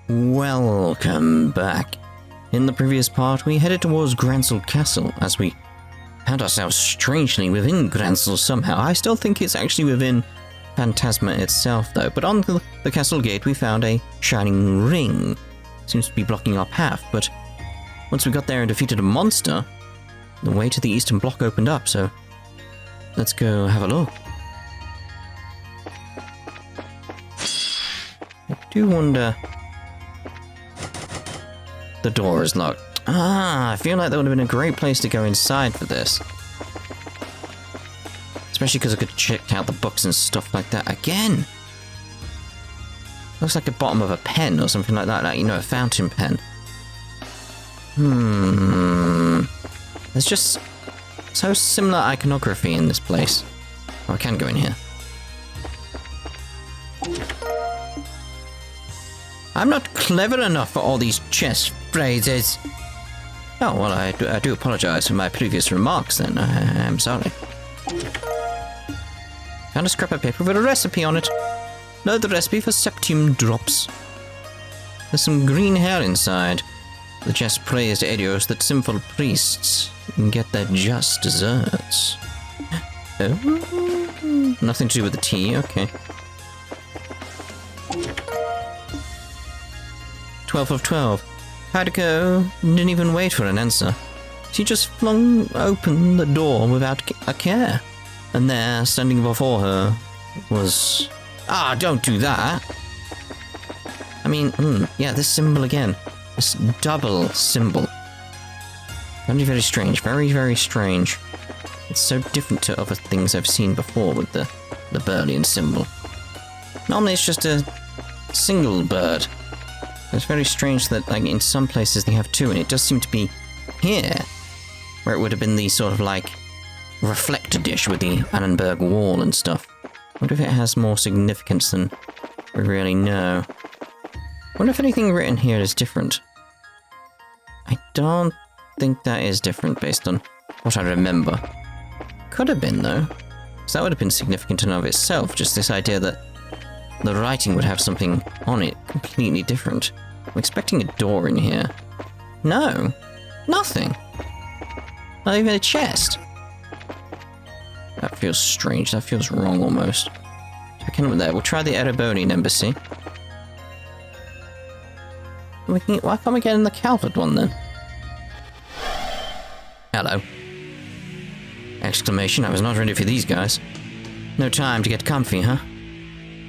Welcome back. In the previous part, we headed towards Grancel Castle as we found ourselves strangely within Grancel somehow. I still think it's actually within Phantasma itself though, but on the castle gate we found a shining ring. Seems to be blocking our path, but once we got there and defeated a monster, the way to the eastern block opened up, so let's go have a look. I do wonder... The door is locked. I feel like that would have been a great place to go inside for this. Especially because I could check out the books and stuff like that. Again! Looks like the bottom of a pen or something like that, like, you know, a fountain pen. There's just so similar iconography in this place. Oh, I can go in here. I'm not clever enough for all these chess phrases. Oh, well, I do apologize for my previous remarks then. I'm sorry. Found a scrap of paper with a recipe on it. Know the recipe for septium drops. There's some green hair inside. The chest prays to Edios that sinful priests can get their just desserts. Oh, nothing to do with the tea, okay. 12 of 12. Had to go, didn't even wait for an answer. She just flung open the door without a care. And there, standing before her, was... Ah, don't do that! I mean, yeah, this symbol again. This double symbol. Very, very strange. Very, very strange. It's so different to other things I've seen before with the Burlian symbol. Normally it's just a single bird. It's very strange that, like, in some places they have two, and it does seem to be here, where it would have been the sort of, like, reflector dish with the Annenberg wall and stuff. I wonder if it has more significance than we really know. I wonder if anything written here is different. I don't think that is different based on what I remember. Could have been, though. Because that would have been significant in and of itself, just this idea that the writing would have something on it completely different. I'm expecting a door in here. No. Nothing. Not even a chest. That feels strange. That feels wrong almost. Checking with that. We'll try the Erebonian embassy. Why can't we get in the Calvert one then? Hello. Exclamation. I was not ready for these guys. No time to get comfy, huh?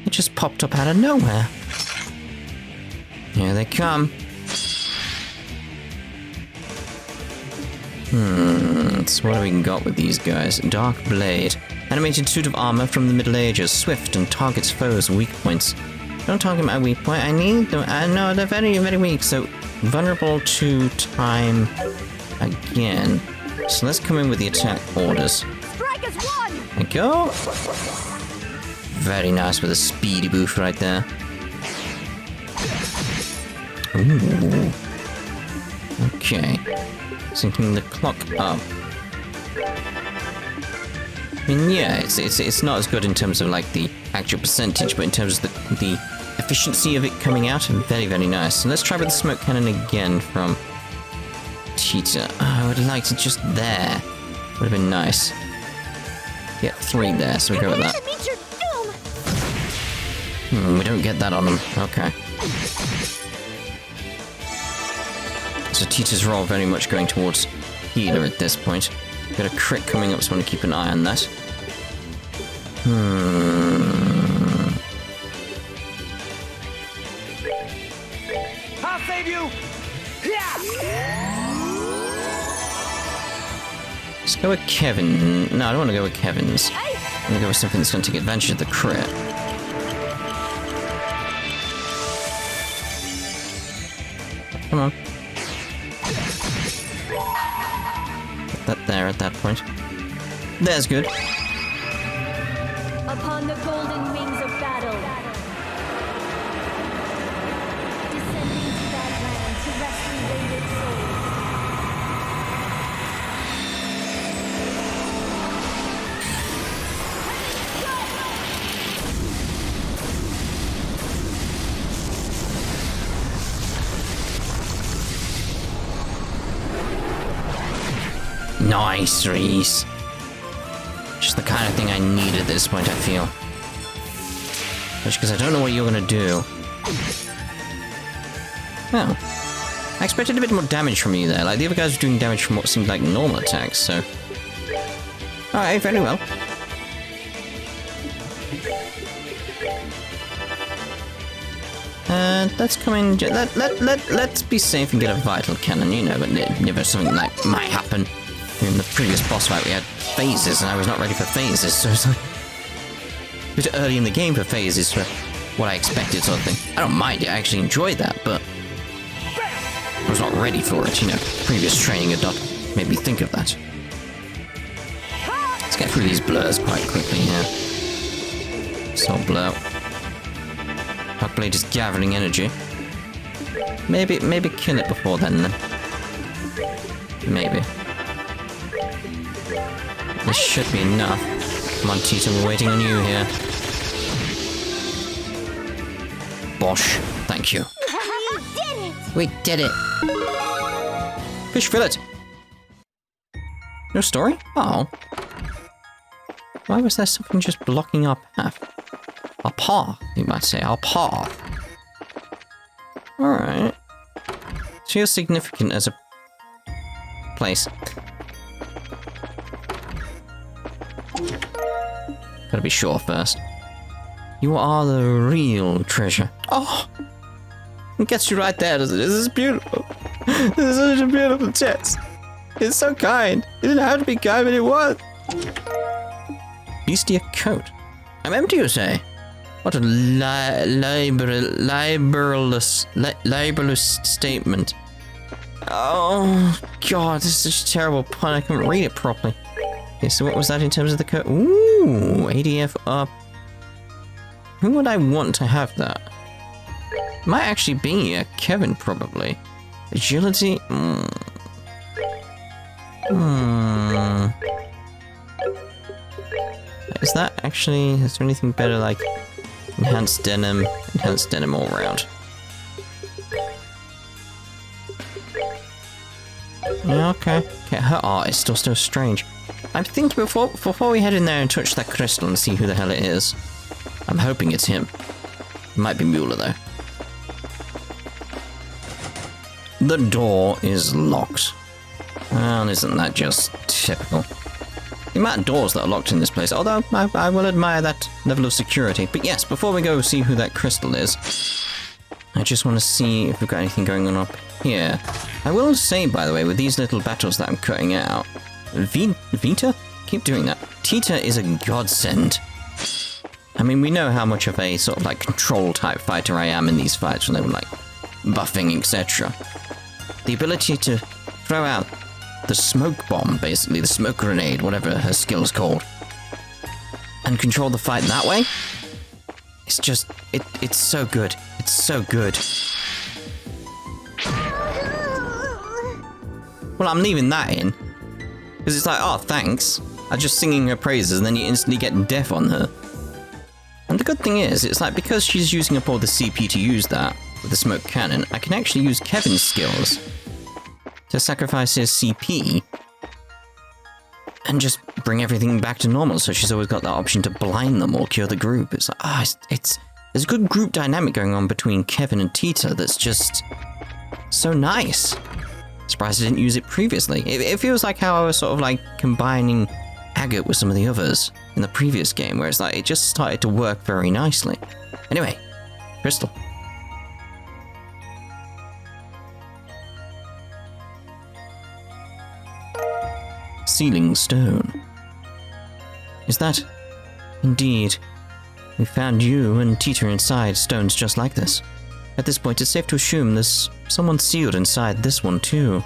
It just popped up out of nowhere. Here they come. So what have we got with these guys? Dark Blade. Animated suit of armor from the Middle Ages. Swift and targets foes' weak points. Don't target my weak point. I need them. No, they're very, very weak. So vulnerable to time again. So let's come in with the attack orders. Strike as one. There we go. Very nice with a speedy boost right there. Ooh. Okay. Syncing the clock up. I mean, yeah, it's not as good in terms of like the actual percentage, but in terms of the efficiency of it coming out, very, very nice. So let's try with the smoke cannon again from Tita. Oh, I would have liked it just there. Would have been nice. Get 3 there, so we go with that. We don't get that on them. Okay. So Tita's roll very much going towards healer at this point. Got a crit coming up, so I want to keep an eye on that. I'll save you! Let's go with Kevin. No, I don't want to go with Kevin's. I'm going to go with something that's going to take advantage of the crit. Come on. Put that there at that point. There's good. Upon the golden wings of battle. Descending to that land to rescue wayward souls. Nice, Ries. Just the kind of thing I need at this point, I feel. Just because I don't know what you're gonna do. Well, I expected a bit more damage from you there. Like, the other guys were doing damage from what seemed like normal attacks, so... Alright, very well. Let's come in... Let's be safe and get a vital cannon, you know, but never something like might happen. In the previous boss fight we had phases, and I was not ready for phases, so it's like... a bit early in the game for phases for what I expected, sort of thing. I don't mind it, I actually enjoyed that, but... I was not ready for it, you know. Previous training had not made me think of that. Let's get through these blurs quite quickly here. Soul blow. Hawkblade is gathering energy. Maybe kill it before then. Maybe. This should be enough. Come on, Tita, we're waiting on you here. Bosh. Thank you. We did it! Fish fillet! No story? Oh. Why was there something just blocking our path? Our path, you might say. Our path. Alright. Feels significant as a place. Gotta be sure first. You are the real treasure. Oh! It gets you right there, doesn't it? This is beautiful. This is such a beautiful chest. It's so kind. It didn't have to be kind, but it was. Beastia coat. I'm empty, you say? What a libelous statement. Oh, God, this is such a terrible pun. I couldn't read it properly. Okay, so what was that in terms of the coat? Ooh, ADF up. Who would I want to have that? Might actually be Kevin, probably. Agility? Is that actually... Is there anything better, like... Enhanced denim all around? Yeah, okay. Okay, her art is still so strange. I'm thinking before we head in there and touch that crystal and see who the hell it is. I'm hoping it's him. It might be Mueller, though. The door is locked. Well, isn't that just typical? The amount of doors that are locked in this place, although I will admire that level of security. But yes, before we go see who that crystal is, I just want to see if we've got anything going on up here. I will say, by the way, with these little battles that I'm cutting out, Vita? Keep doing that. Tita is a godsend. I mean, we know how much of a sort of like control type fighter I am in these fights when they were like buffing, etc. The ability to throw out the smoke bomb, basically, the smoke grenade, whatever her skill's called, and control the fight that way, it's just, it's so good. It's so good. Well, I'm leaving that in, because it's like, oh, thanks. I'm just singing her praises, and then you instantly get death on her. And the good thing is, it's like, because she's using up all the CP to use that, with the smoke cannon, I can actually use Kevin's skills to sacrifice his CP and just bring everything back to normal, so she's always got that option to blind them or cure the group. It's like, there's a good group dynamic going on between Kevin and Tita that's just so nice. Surprised I didn't use it previously. It feels like how I was sort of like combining Agate with some of the others in the previous game, where it's like, it just started to work very nicely. Anyway, Crystal. Sealing stone. Is that? Indeed. We found you and Tita inside stones just like this. At this point, it's safe to assume there's someone sealed inside this one too.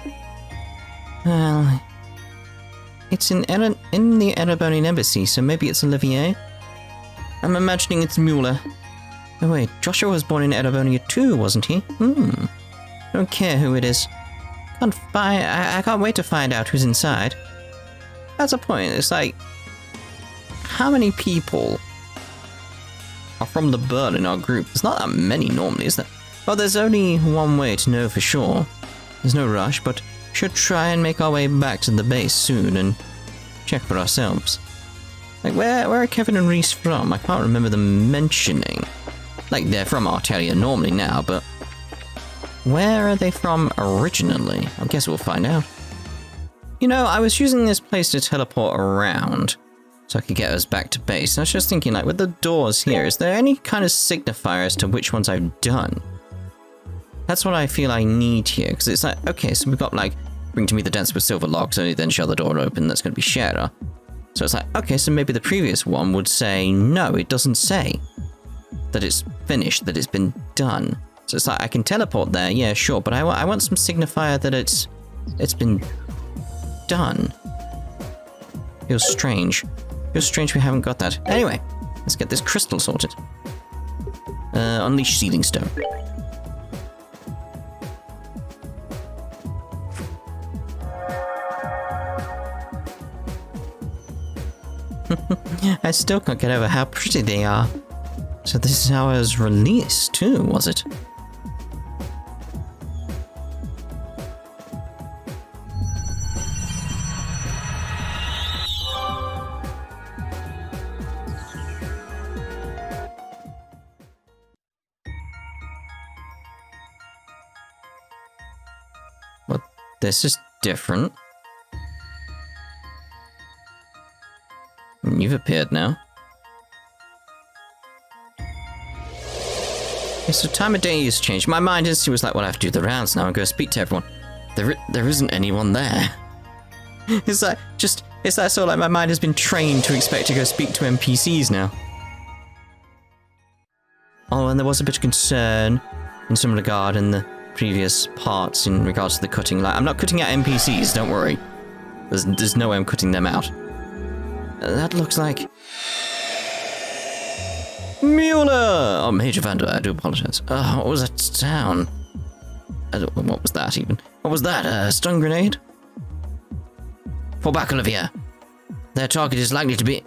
Well, it's in the Erebonian embassy, so maybe it's Olivier? I'm imagining it's Mueller. Oh wait, Joshua was born in Erebonia too, wasn't he? Don't care who it is. I can't wait to find out who's inside. That's a point. It's like, how many people are from the bird in our group? There's not that many normally, is there? Well, there's only one way to know for sure. There's no rush, but Should try and make our way back to the base soon and check for ourselves. Like, where are Kevin and Ries from? I can't remember them mentioning. Like, they're from Arteria normally now, but where are they from originally? I guess we'll find out. You know, I was using this place to teleport around so I could get us back to base. And I was just thinking, like, with the doors here, is there any kind of signifier as to which ones I've done? That's what I feel I need here, because it's like, okay, so we've got, like, bring to me the dance with silver locks, only then shut the door open, that's going to be Shara. So it's like, okay, so maybe the previous one would say, no, it doesn't say that it's finished, that it's been done. So it's like, I can teleport there, yeah, sure, but I want some signifier that it's been done. Feels strange. Feels strange we haven't got that. Anyway, let's get this crystal sorted. Unleash Sealing Stone. I still can't get over how pretty they are. So this is how I was released too, was it? Well, this is different. You've appeared now. Okay, so time of day has changed. My mind instantly was like, well, I have to do the rounds now and go speak to everyone. There isn't anyone there. It's like sort of like my mind has been trained to expect to go speak to NPCs now. Oh, and there was a bit of concern in some regard in the previous parts in regards to the cutting. Like, I'm not cutting out NPCs, don't worry. There's no way I'm cutting them out. That looks like Mueller! Oh, Major Vander, I do apologize. What was that sound? What was that even? What was that? A stun grenade? Fall back, Olivia. Their target is likely to be...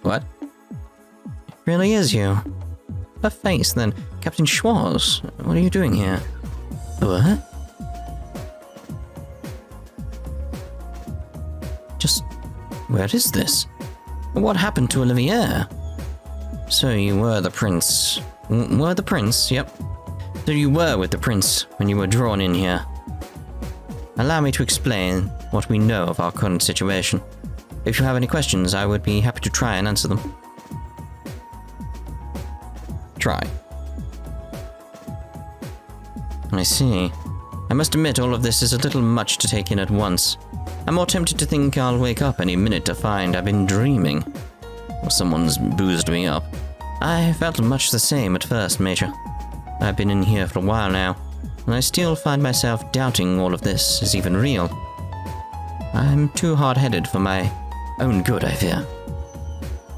What? It really is you. Her face, then. Captain Schwartz, what are you doing here? What? Where is this? What happened to Olivier? So you were the prince. Were the prince, yep. So you were with the prince when you were drawn in here. Allow me to explain what we know of our current situation. If you have any questions, I would be happy to try and answer them. Try. I see. I must admit all of this is a little much to take in at once. I'm more tempted to think I'll wake up any minute to find I've been dreaming. Or someone's boozed me up. I felt much the same at first, Major. I've been in here for a while now, and I still find myself doubting all of this is even real. I'm too hard-headed for my own good, I fear.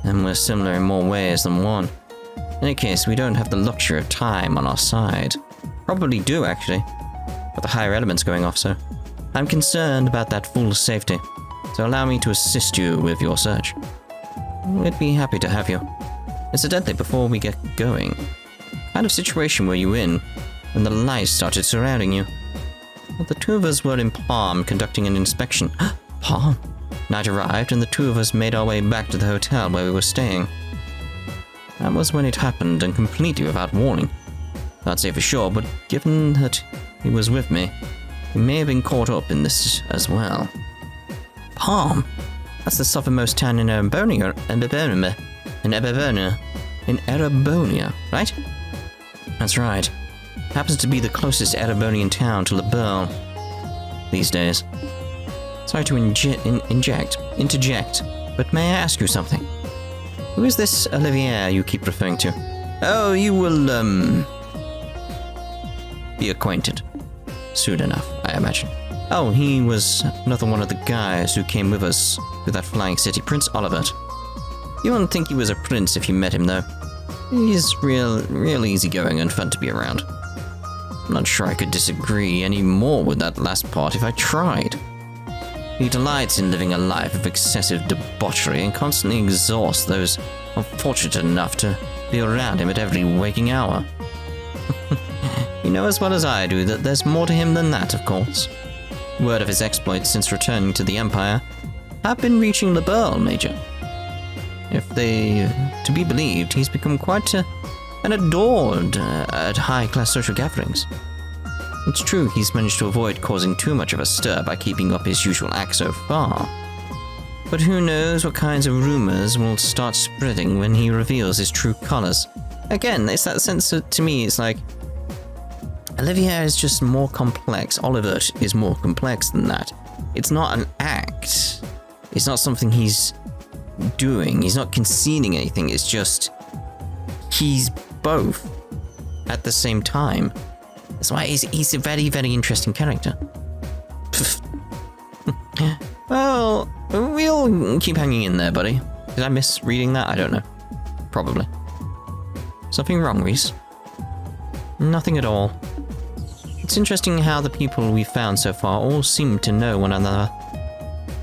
And we're similar in more ways than one. In any case, we don't have the luxury of time on our side. Probably do, actually. But the higher elements going off, so... I'm concerned about that fool's safety, so allow me to assist you with your search. We'd be happy to have you. Incidentally, before we get going, what kind of situation were you in when the lights started surrounding you? Well, the two of us were in Palm conducting an inspection. Palm? Night arrived and the two of us made our way back to the hotel where we were staying. That was when it happened, and completely without warning. Can't say for sure, but given that he was with me, he may have been caught up in this as well. Palm? That's the southernmost town in Erebonia, right? That's right. Happens to be the closest Erebonian town to Liberl these days. Sorry to interject, but may I ask you something? Who is this Olivier you keep referring to? Oh, you will, be acquainted. Soon enough, I imagine. Oh, he was another one of the guys who came with us to that flying city, Prince Olivert. You wouldn't think he was a prince if you met him, though. He's real easygoing and fun to be around. I'm not sure I could disagree any more with that last part if I tried. He delights in living a life of excessive debauchery and constantly exhausts those unfortunate enough to be around him at every waking hour. You know as well as I do that there's more to him than that, of course. Word of his exploits since returning to the Empire have been reaching Liberl, Major. If they to be believed, he's become quite an adored at high-class social gatherings. It's true he's managed to avoid causing too much of a stir by keeping up his usual act so far. But who knows what kinds of rumors will start spreading when he reveals his true colors. Again, it's that sense of, to me, it's like, Olivier is just more complex. Oliver is more complex than that. It's not an act. It's not something he's doing. He's not concealing anything. It's just, he's both at the same time. That's why he's a very, very interesting character. Well, we'll keep hanging in there, buddy. Did I miss reading that? I don't know. Probably. Something wrong, Ries? Nothing at all. It's interesting how the people we've found so far all seem to know one another.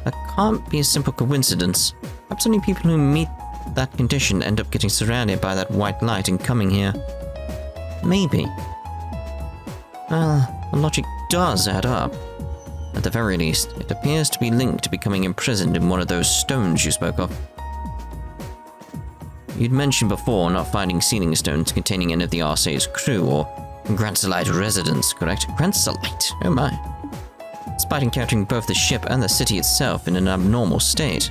That can't be a simple coincidence. Perhaps only people who meet that condition end up getting surrounded by that white light and coming here. Maybe. Well, the logic does add up. At the very least, it appears to be linked to becoming imprisoned in one of those stones you spoke of. You'd mentioned before not finding sealing stones containing any of the Arcee's crew or Grancelite residents, correct? Grancelite? Oh my. Despite encountering both the ship and the city itself in an abnormal state.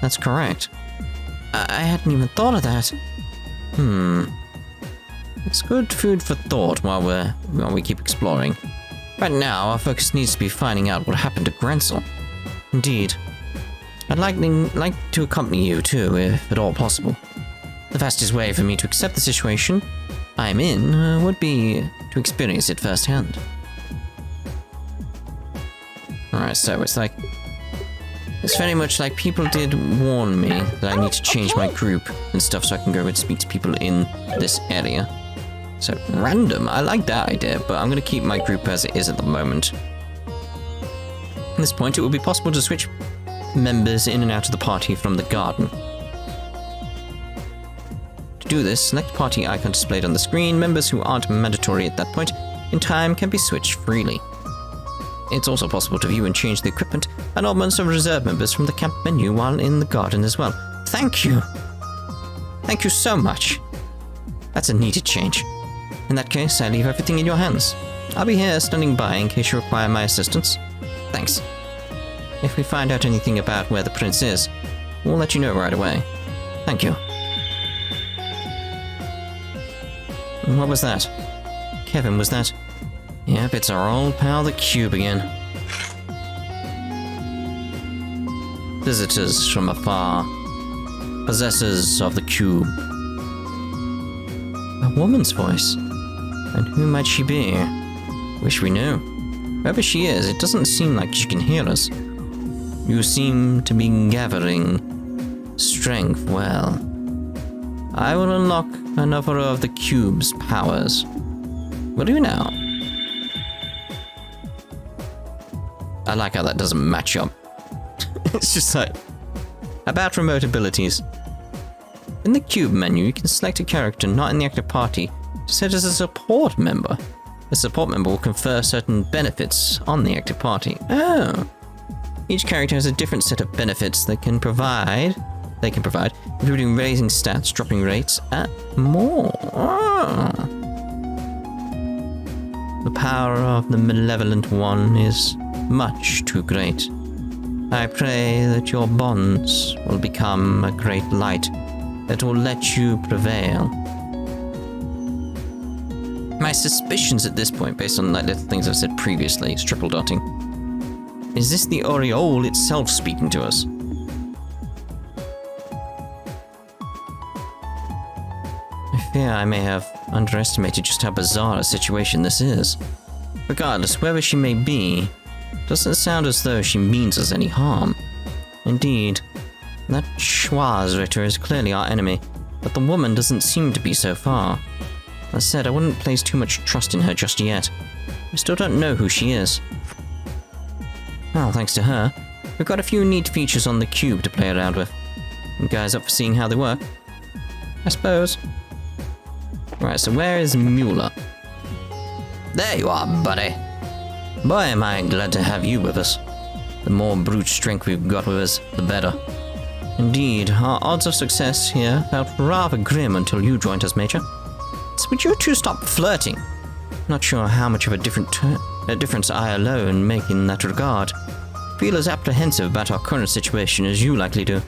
That's correct. I hadn't even thought of that. It's good food for thought while we keep exploring. Right now, our focus needs to be finding out what happened to Grancel. Indeed. I'd like to accompany you too, if at all possible. The fastest way for me to accept the situation I'm in would be to experience it firsthand. Alright, so it's very much like people did warn me that I need to change my group and stuff so I can go and speak to people in this area. So, random, I like that idea, but I'm going to keep my group as it is at the moment. At this point, it will be possible to switch members in and out of the party from the garden. To do this, select party icon displayed on the screen. Members who aren't mandatory at that point in time can be switched freely. It's also possible to view and change the equipment and armaments of reserve members from the camp menu while in the garden as well. Thank you! Thank you so much! That's a needed change. In that case, I leave everything in your hands. I'll be here standing by in case you require my assistance. Thanks. If we find out anything about where the prince is, we'll let you know right away. Thank you. What was that? Kevin, was that? Yep, it's our old pal the Cube again. Visitors from afar. Possessors of the Cube. A woman's voice. And who might she be? Wish we knew. Whoever she is, it doesn't seem like she can hear us. You seem to be gathering strength well. I will unlock another of the Cube's powers. Will you now? I like how that doesn't match up. It's just like, about remote abilities. In the Cube menu, you can select a character not in the active party to set as a support member. The support member will confer certain benefits on the active party. Oh. Each character has a different set of benefits they can provide, including raising stats, dropping rates, and more. Oh. The power of the Malevolent One is much too great. I pray that your bonds will become a great light that will let you prevail. My suspicions at this point, based on like little things I've said previously, is triple dotting. Is this the Aureole itself speaking to us? I fear I may have underestimated just how bizarre a situation this is. Regardless, whoever she may be, doesn't sound as though she means us any harm. Indeed, that Schwarzritter is clearly our enemy, but the woman doesn't seem to be so far. As said, I wouldn't place too much trust in her just yet. I still don't know who she is. Well, thanks to her, we've got a few neat features on the Cube to play around with. You guys up for seeing how they work? I suppose. Right, so where is Mueller? There you are, buddy. Boy, am I glad to have you with us. The more brute strength we've got with us, the better. Indeed, our odds of success here felt rather grim until you joined us, Major. So would you two stop flirting? Not sure how much of a difference I alone make in that regard. Feel as apprehensive about our current situation as you likely do.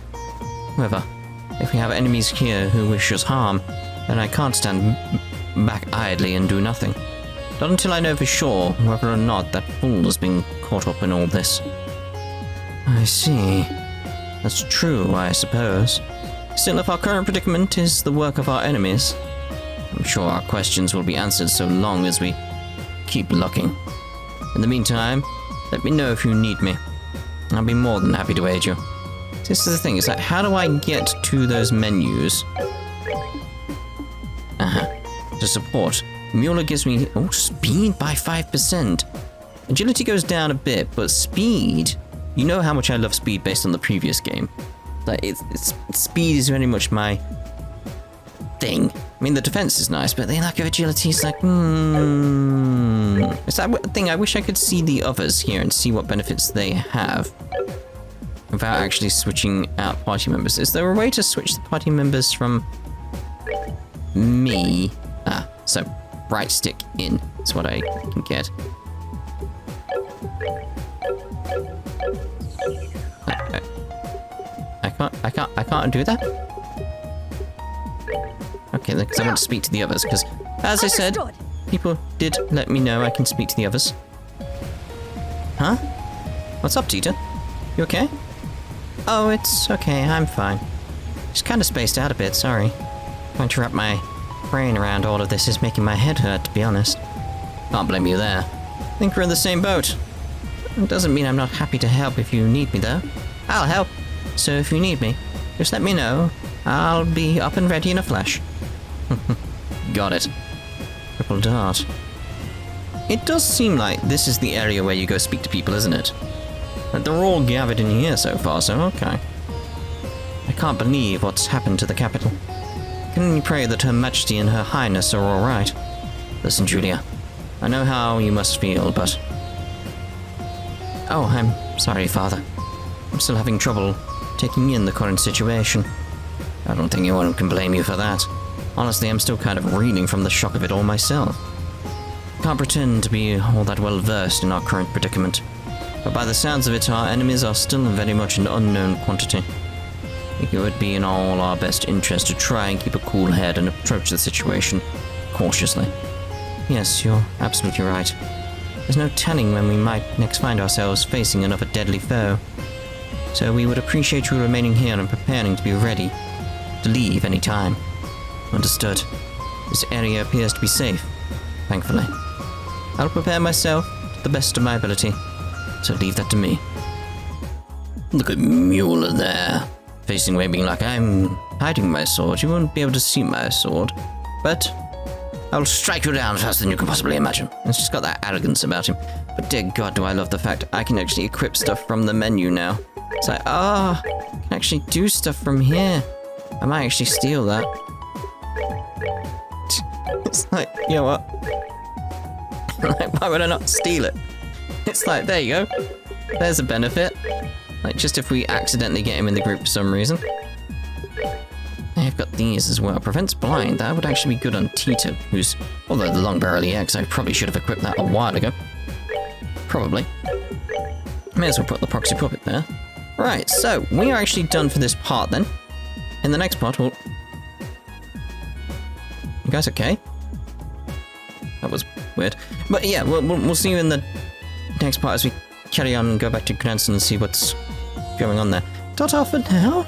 However, if we have enemies here who wish us harm, then I can't stand back idly and do nothing. Not until I know for sure whether or not that fool has been caught up in all this. I see. That's true, I suppose. Still, if our current predicament is the work of our enemies, I'm sure our questions will be answered so long as we keep looking. In the meantime, let me know if you need me. I'll be more than happy to aid you. This is the thing, is that how do I get to those menus? To support. Mueller gives me, speed by 5%. Agility goes down a bit, but speed, you know how much I love speed based on the previous game. Like, speed is very much my thing. I mean, the defense is nice, but the lack of agility is like, It's that thing, I wish I could see the others here and see what benefits they have without actually switching out party members. Is there a way to switch the party members from me? So right stick in is what I can get. I can't do that? Okay, then, because I want to speak to the others, because, as I said, people did let me know I can speak to the others. Huh? What's up, Tita? You okay? Oh, it's okay, I'm fine. Just kind of spaced out a bit, sorry. Trying to wrap my brain around all of this is making my head hurt, to be honest. Can't blame you there. I think we're in the same boat. It doesn't mean I'm not happy to help if you need me, though. I'll help. So if you need me, just let me know. I'll be up and ready in a flash. Got it. Triple dart. It does seem like this is the area where you go speak to people, isn't it? Like, they're all gathered in here so far, so okay. I can't believe what's happened to the capital. I can only pray that Her Majesty and Her Highness are alright. Listen, Julia, I know how you must feel, but... Oh, I'm sorry, Father. I'm still having trouble taking in the current situation. I don't think anyone can blame you for that. Honestly, I'm still kind of reeling from the shock of it all myself. Can't pretend to be all that well versed in our current predicament, but by the sounds of it, our enemies are still very much an unknown quantity. I think it would be in all our best interest to try and keep a cool head and approach the situation cautiously. Yes, you're absolutely right. There's no telling when we might next find ourselves facing another deadly foe. So we would appreciate you remaining here and preparing to be ready to leave any time. Understood. This area appears to be safe, thankfully. I'll prepare myself to the best of my ability, so leave that to me. Look at Mueller there, facing away, being like, I'm hiding my sword. You won't be able to see my sword, but I'll strike you down faster than you can possibly imagine. It's just got that arrogance about him. But dear God, do I love the fact I can actually equip stuff from the menu now. It's like, I can actually do stuff from here. I might actually steal that. It's like, you know what? Like, why would I not steal it? It's like, there you go. There's a benefit. Like, just if we accidentally get him in the group for some reason. I've got these as well. Prevents blind. That would actually be good on Tita, who's... Although the long barrel EX, I probably should have equipped that a while ago. Probably. May as well put the proxy puppet there. Right, so we are actually done for this part then. In the next part, we'll... You guys okay? That was weird. But yeah, we'll see you in the next part as we carry on and go back to Grancel and see what's going on there. Ta-ta for now.